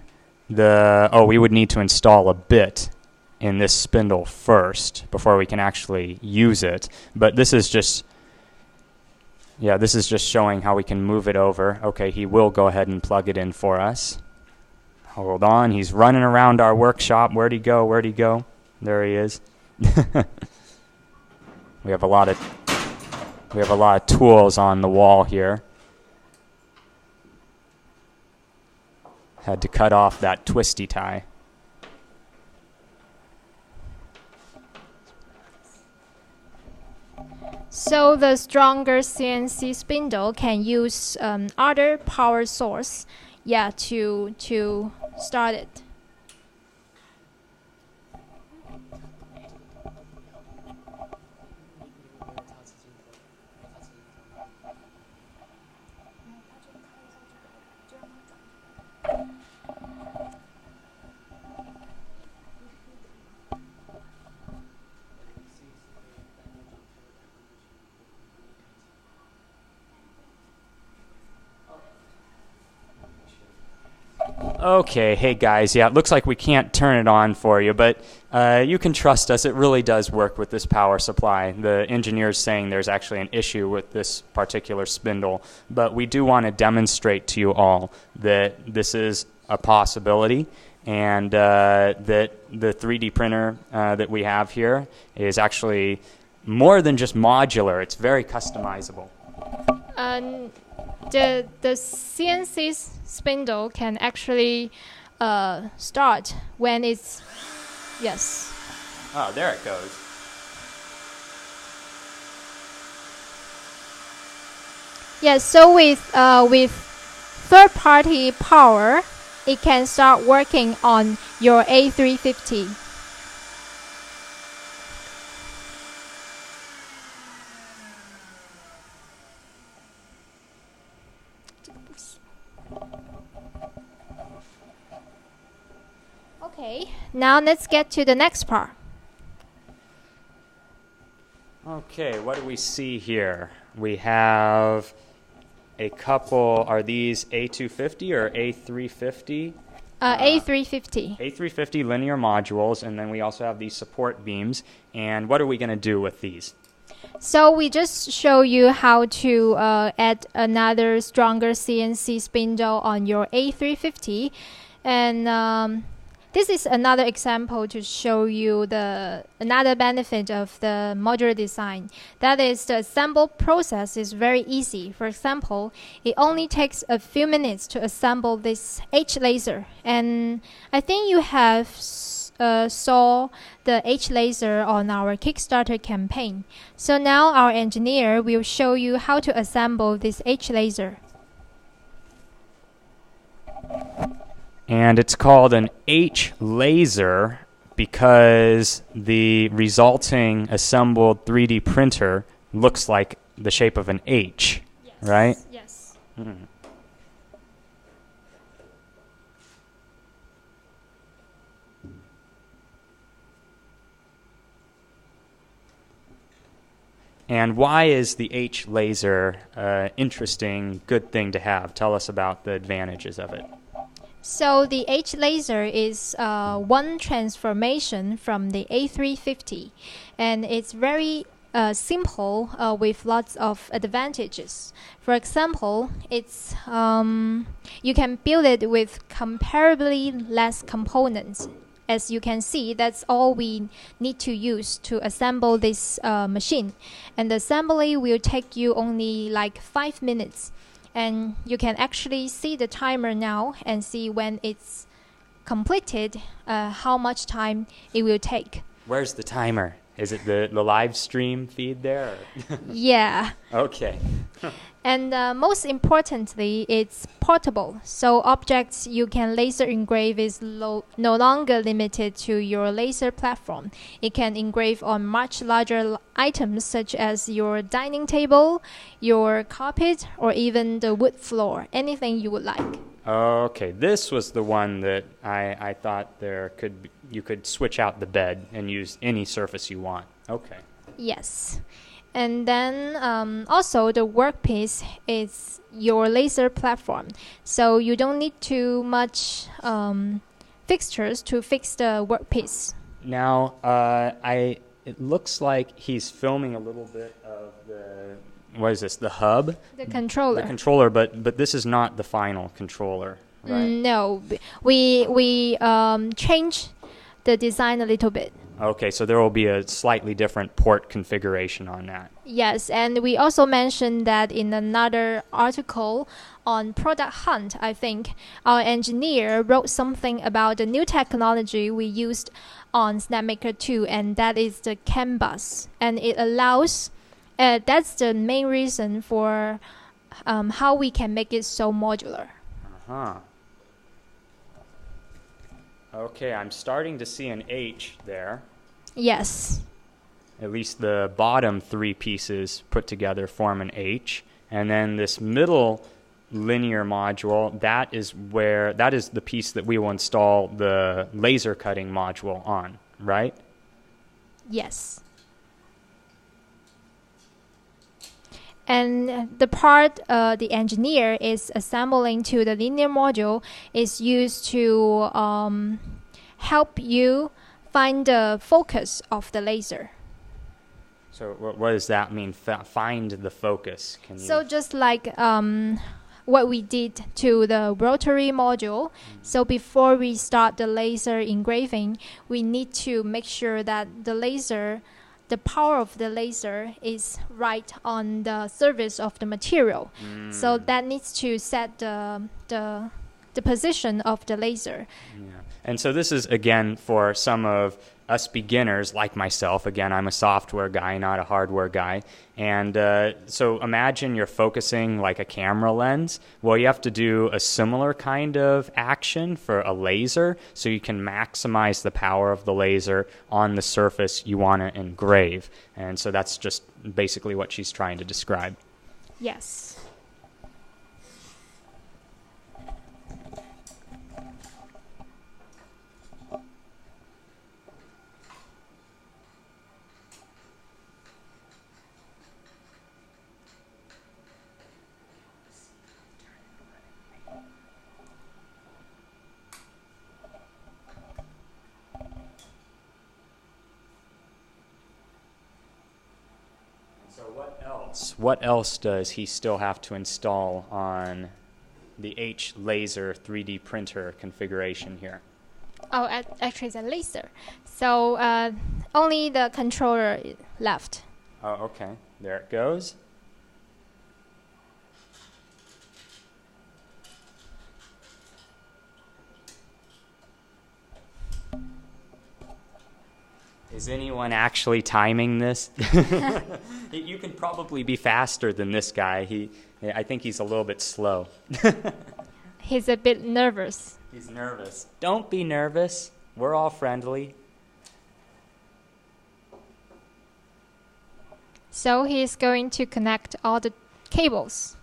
the... Oh, we would need to install a bit in this spindle first before we can actually use it. But this is just... Yeah, this is just showing how we can move it over. Okay, he will go ahead and plug it in for us. Hold on, he's running around our workshop. Where'd he go? Where'd he go? There he is. We have a lot of tools on the wall here. Had to cut off that twisty tie. So the stronger CNC spindle can use other power source, to start it. Okay, hey guys, yeah, it looks like we can't turn it on for you, but you can trust us, it really does work with this power supply. The engineer's saying there's actually an issue with this particular spindle, but we do want to demonstrate to you all that this is a possibility, and that the 3D printer that we have here is actually more than just modular, it's very customizable. The CNC spindle can actually start when it's yes. Oh, there it goes. Yes, so with third-party power, it can start working on your A350. Okay, now let's get to the next part. Okay, what do we see here? We have a couple, are these A250 or A350? A350. A350 linear modules, and then we also have these support beams. And what are we going to do with these? So we just show you how to add another stronger CNC spindle on your A350. And this is another example to show you another benefit of the modular design. That is, the assemble process is very easy. For example, it only takes a few minutes to assemble this H laser. And I think you have saw the H laser on our Kickstarter campaign. So now our engineer will show you how to assemble this H laser. And it's called an H laser because the resulting assembled 3D printer looks like the shape of an H, yes. Right? Yes. Mm. And why is the H laser interesting, good thing to have? Tell us about the advantages of it. So the H laser is one transformation from the A350, and it's very simple with lots of advantages. For example, it's you can build it with comparably less components. As you can see, that's all we need to use to assemble this machine. And the assembly will take you only like 5 minutes. And you can actually see the timer now and see when it's completed, how much time it will take. Where's the timer? Is it the live stream feed there? Yeah. Okay. And most importantly, it's portable. So objects you can laser engrave is no longer limited to your laser platform. It can engrave on much larger items such as your dining table, your carpet, or even the wood floor. Anything you would like. Okay, this was the one that I thought you could switch out the bed and use any surface you want. Okay. Yes. And then also the workpiece is your laser platform. So you don't need too much fixtures to fix the workpiece. Now, it looks like he's filming a little bit of what is this, the hub? The controller. The controller, but this is not the final controller, right? No, we change the design a little bit. Okay, so there will be a slightly different port configuration on that. Yes, and we also mentioned that in another article on Product Hunt, I think, our engineer wrote something about the new technology we used on Snapmaker 2, and that is the CAN bus. And it allows, that's the main reason for how we can make it so modular. Uh-huh. Okay, I'm starting to see an H there. Yes. At least the bottom three pieces put together form an H. And then this middle linear module, that is the piece that we will install the laser cutting module on, right? Yes. And the part the engineer is assembling to the linear module is used to help you find the focus of the laser. So what does that mean, find the focus? So just like what we did to the rotary module, so before we start the laser engraving, we need to make sure that the power of the laser is right on the surface of the material. So that needs to set the position of the laser. Yeah. And so this is, again, for some of us beginners like myself. Again, I'm a software guy, not a hardware guy. And so imagine you're focusing like a camera lens. Well, you have to do a similar kind of action for a laser so you can maximize the power of the laser on the surface you want to engrave. And so that's just basically what she's trying to describe. Yes. What else does he still have to install on the H laser 3D printer configuration here? Oh, actually it's a laser. So only the controller left. Oh, okay. There it goes. Is anyone actually timing this? You can probably be faster than this guy. I think he's a little bit slow. He's a bit nervous. He's nervous. Don't be nervous. We're all friendly. So he's going to connect all the cables.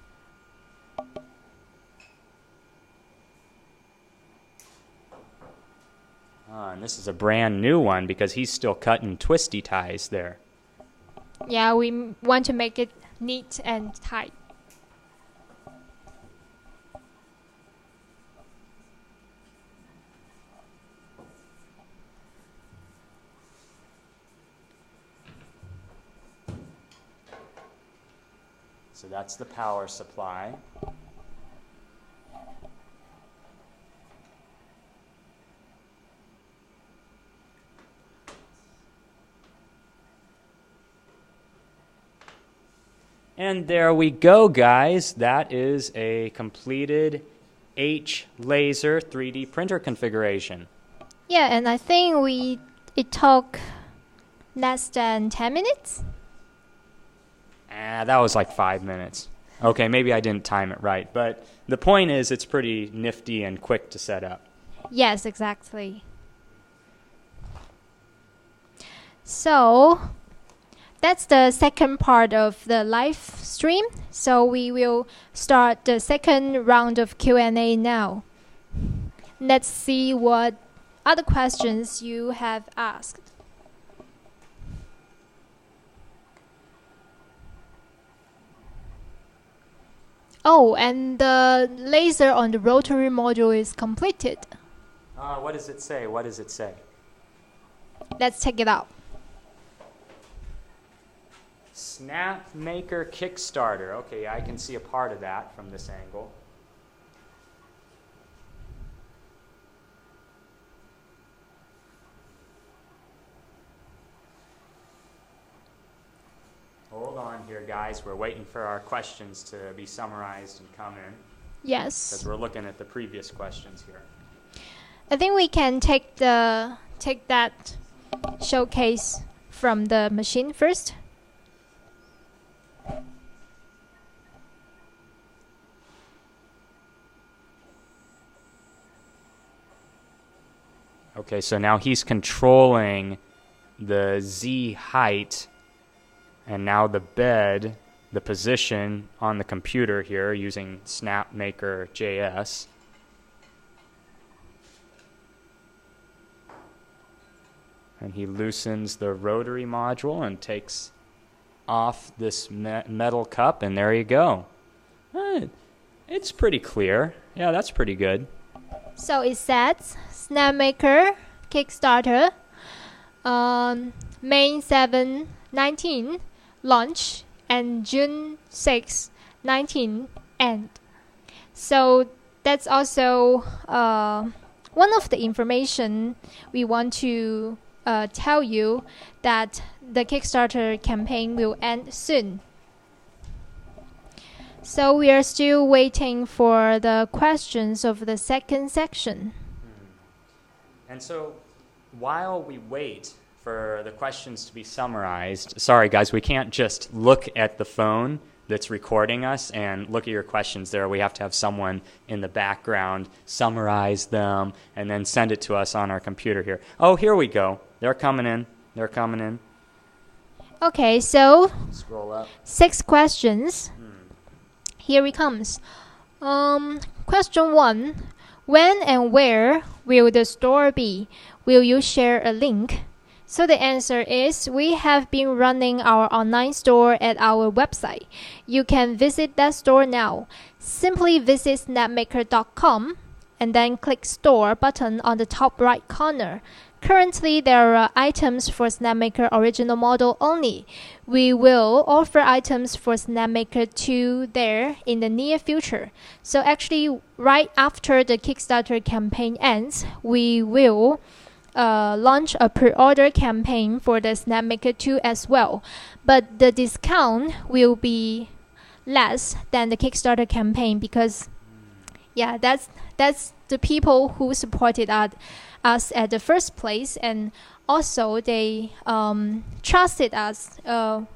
And this is a brand new one because he's still cutting twisty ties there. Yeah, we want to make it neat and tight. So that's the power supply. And there we go, guys. That is a completed H laser 3D printer configuration. Yeah, and I think it took less than 10 minutes. That was like 5 minutes. Okay, maybe I didn't time it right, but the point is it's pretty nifty and quick to set up. Yes, exactly. So that's the second part of the live stream. So we will start the second round of Q&A now. Let's see what other questions you have asked. Oh, and the laser on the rotary module is completed. What does it say? What does it say? Let's check it out. Snapmaker Kickstarter. Okay, I can see a part of that from this angle. Hold on here, guys. We're waiting for our questions to be summarized and come in. Yes. Because we're looking at the previous questions here. I think we can take that showcase from the machine first. Okay, so now he's controlling the Z height and now the bed, the position on the computer here using Snapmaker JS. And he loosens the rotary module and takes off this metal cup, and there you go. It's pretty clear. Yeah, that's pretty good. So it says Snapmaker Kickstarter May 7, 19 launch and June 6, 19 end. So that's also one of the information we want to tell you, that the Kickstarter campaign will end soon. So we are still waiting for the questions of the second section. And so while we wait for the questions to be summarized, sorry guys, we can't just look at the phone that's recording us and look at your questions there. We have to have someone in the background summarize them and then send it to us on our computer here. Oh, here we go. They're coming in. They're coming in. Okay, so Scroll up. 6 questions. Here it comes. Question 1. When and where will the store be? Will you share a link? So the answer is, we have been running our online store at our website. You can visit that store now. Simply visit snapmaker.com and then click Store button on the top right corner. Currently, there are items for Snapmaker original model only. We will offer items for Snapmaker 2 there in the near future. So actually, right after the Kickstarter campaign ends, we will launch a pre-order campaign for the Snapmaker 2 as well. But the discount will be less than the Kickstarter campaign because, yeah, that's the people who supported us at the first place, and also they trusted us.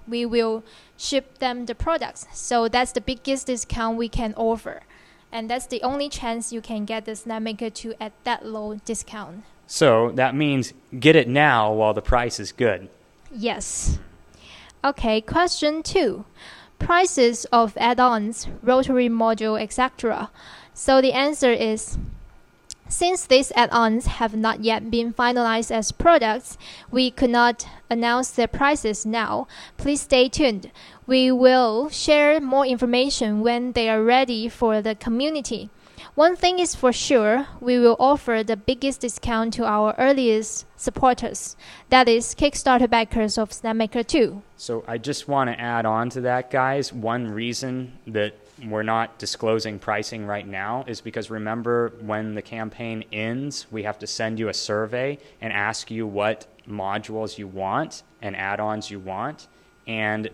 We will ship them the products. So that's the biggest discount we can offer. And that's the only chance you can get the Snapmaker 2 at that low discount. So that means get it now while the price is good. Yes. Okay, question 2. Prices of add-ons, rotary module, etc. So the answer is, since these add-ons have not yet been finalized as products, we could not announce their prices now. Please stay tuned. We will share more information when they are ready for the community. One thing is for sure, we will offer the biggest discount to our earliest supporters. That is Kickstarter backers of Snapmaker 2. So I just want to add on to that, guys. One reason that we're not disclosing pricing right now is because remember, when the campaign ends, we have to send you a survey and ask you what modules you want and add-ons you want. And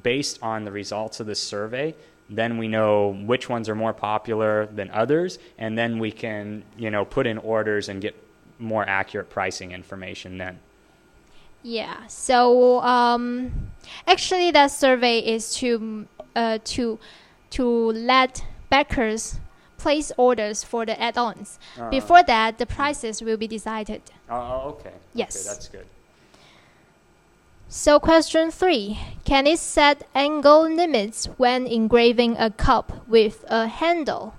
based on the results of this survey, then we know which ones are more popular than others, and then we can, put in orders and get more accurate pricing information then. Yeah, so actually that survey is to let backers place orders for the add-ons. Before that, the prices will be decided. Okay. Yes. Okay, that's good. So question 3. Can it set angle limits when engraving a cup with a handle?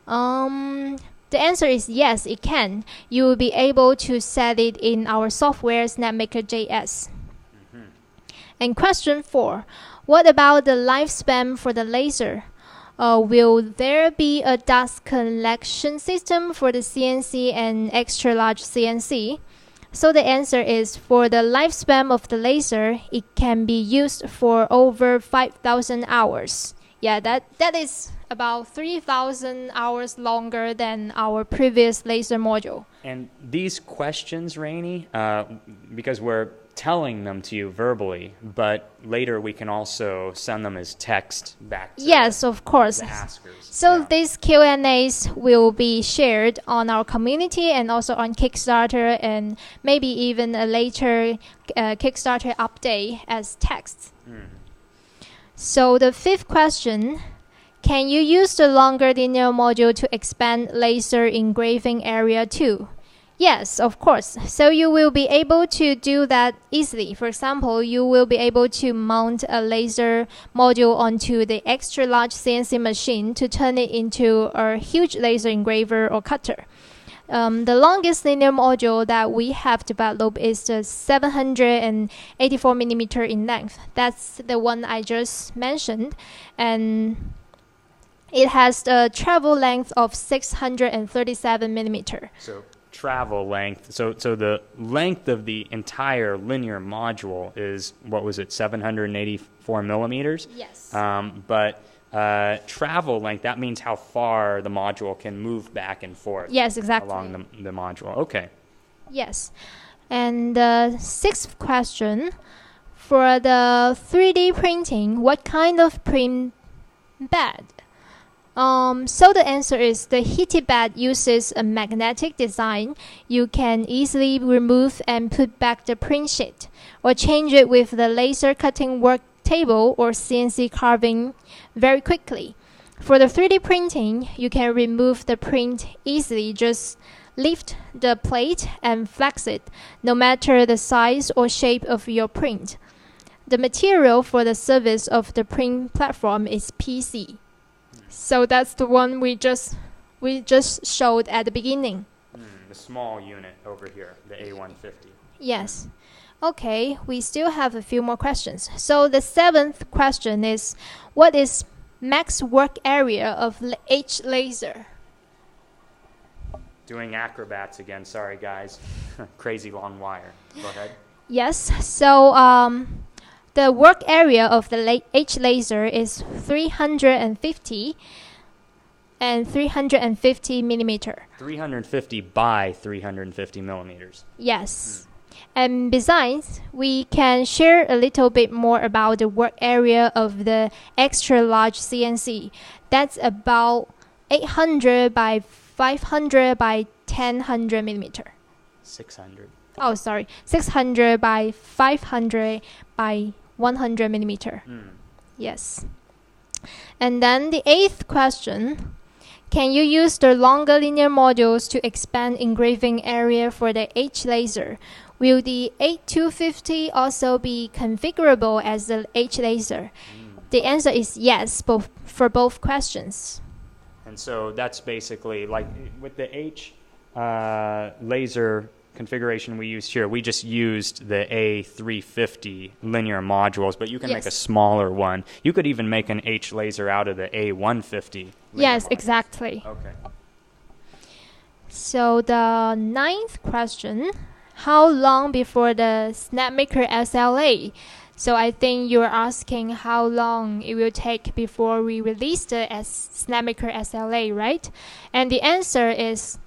The answer is yes, it can. You will be able to set it in our software Snapmaker JS. And question 4. What about the lifespan for the laser? Will there be a dust collection system for the CNC and extra large CNC? So the answer is, for the lifespan of the laser, it can be used for over 5,000 hours. Yeah, that is about 3,000 hours longer than our previous laser module. And these questions, Rainey, because we're telling them to you verbally, but later we can also send them as text back to yes, of course. the askers. So these Q&As will be shared on our community and also on Kickstarter, and maybe even a later Kickstarter update as text. So the 5th question, can you use the longer linear module to expand laser engraving area too? Yes, of course. So you will be able to do that easily. For example, you will be able to mount a laser module onto the extra large CNC machine to turn it into a huge laser engraver or cutter. The longest linear module that we have developed is the 784 millimeter in length. That's the one I just mentioned. And it has a travel length of 637 millimeter. So travel length. So the length of the entire linear module is, what was it, 784 millimeters? Yes. But travel length, that means how far the module can move back and forth. Yes, exactly. Along the module. Okay. Yes. And the 6th question, for the 3D printing, what kind of print bed? So the answer is, the heated bed uses a magnetic design. You can easily remove and put back the print sheet, or change it with the laser cutting work table or CNC carving very quickly. For the 3D printing, you can remove the print easily. Just lift the plate and flex it, no matter the size or shape of your print. The material for the service of the print platform is PC. So that's the one we just showed at the beginning. The small unit over here, the A150. Yes. Okay, we still have a few more questions. So the 7th question is, what is max work area of H laser? Doing acrobats again, sorry guys. Crazy long wire. Go ahead. Yes, so the work area of the H laser is 350 and 350 millimeter. 350 by 350 millimeters. Yes. And besides, we can share a little bit more about the work area of the extra large CNC. That's about 800 by 500 by 1000 millimeter. 600. Oh, sorry. 600 by 500 by 100 millimeter. Yes. And then the 8th question. Can you use the longer linear modules to expand engraving area for the H laser? Will the 8250 also be configurable as the H laser? The answer is yes, for both questions. And so that's basically like with the H laser configuration we used here, we just used the A350 linear modules, but you can make a smaller one. You could even make an H laser out of the A150. Yes, modules. Exactly. Okay. So the 9th question, how long before the Snapmaker SLA? So I think you're asking how long it will take before we release the Snapmaker SLA, right? And the answer is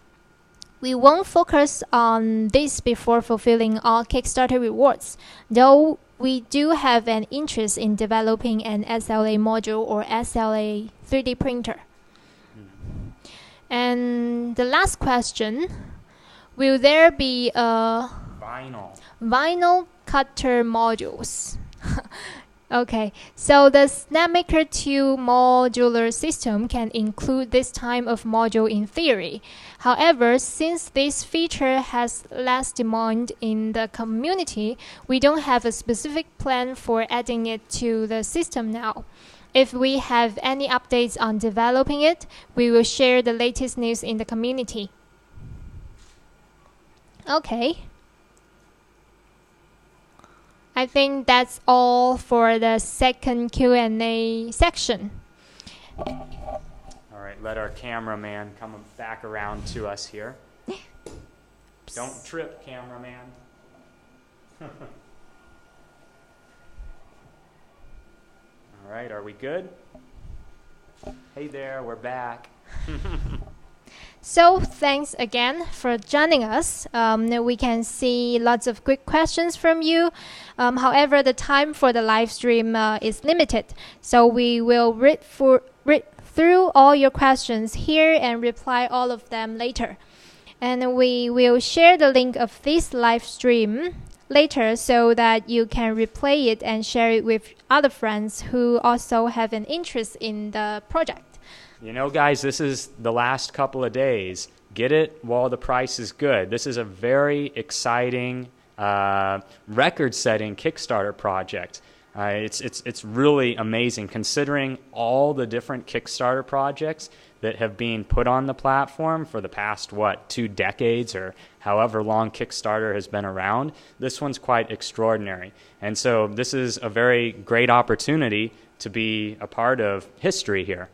we won't focus on this before fulfilling all Kickstarter rewards, though we do have an interest in developing an SLA module or SLA 3D printer. And the last question, will there be a vinyl cutter modules? Okay, so the Snapmaker 2 modular system can include this type of module in theory. However, since this feature has less demand in the community, we don't have a specific plan for adding it to the system now. If we have any updates on developing it, we will share the latest news in the community. Okay. I think that's all for the second Q&A section. All right, let our cameraman come back around to us here. Don't trip, cameraman. All right, are we good? Hey there, we're back. So thanks again for joining us. We can see lots of quick questions from you. However, the time for the live stream is limited, so we will read through all your questions here and reply all of them later. And we will share the link of this live stream later so that you can replay it and share it with other friends who also have an interest in the project. You know, guys, this is the last couple of days. Get it while the price is good. This is a very exciting, record-setting Kickstarter project. It's really amazing considering all the different Kickstarter projects that have been put on the platform for the past, 2 decades or however long Kickstarter has been around. This one's quite extraordinary. And so this is a very great opportunity to be a part of history here.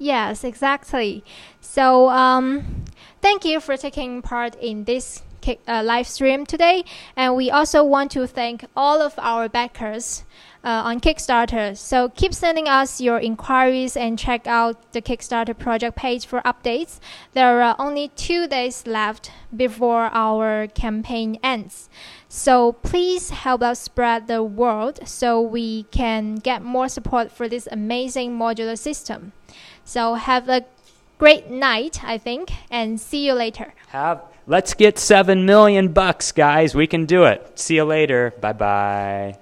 Yes, exactly. So thank you for taking part in this live stream today. And we also want to thank all of our backers on Kickstarter. So keep sending us your inquiries and check out the Kickstarter project page for updates. There are only 2 days left before our campaign ends. So please help us spread the word so we can get more support for this amazing modular system. So have a great night, I think, and see you later. Let's get $7 million, guys. We can do it. See you later. Bye-bye.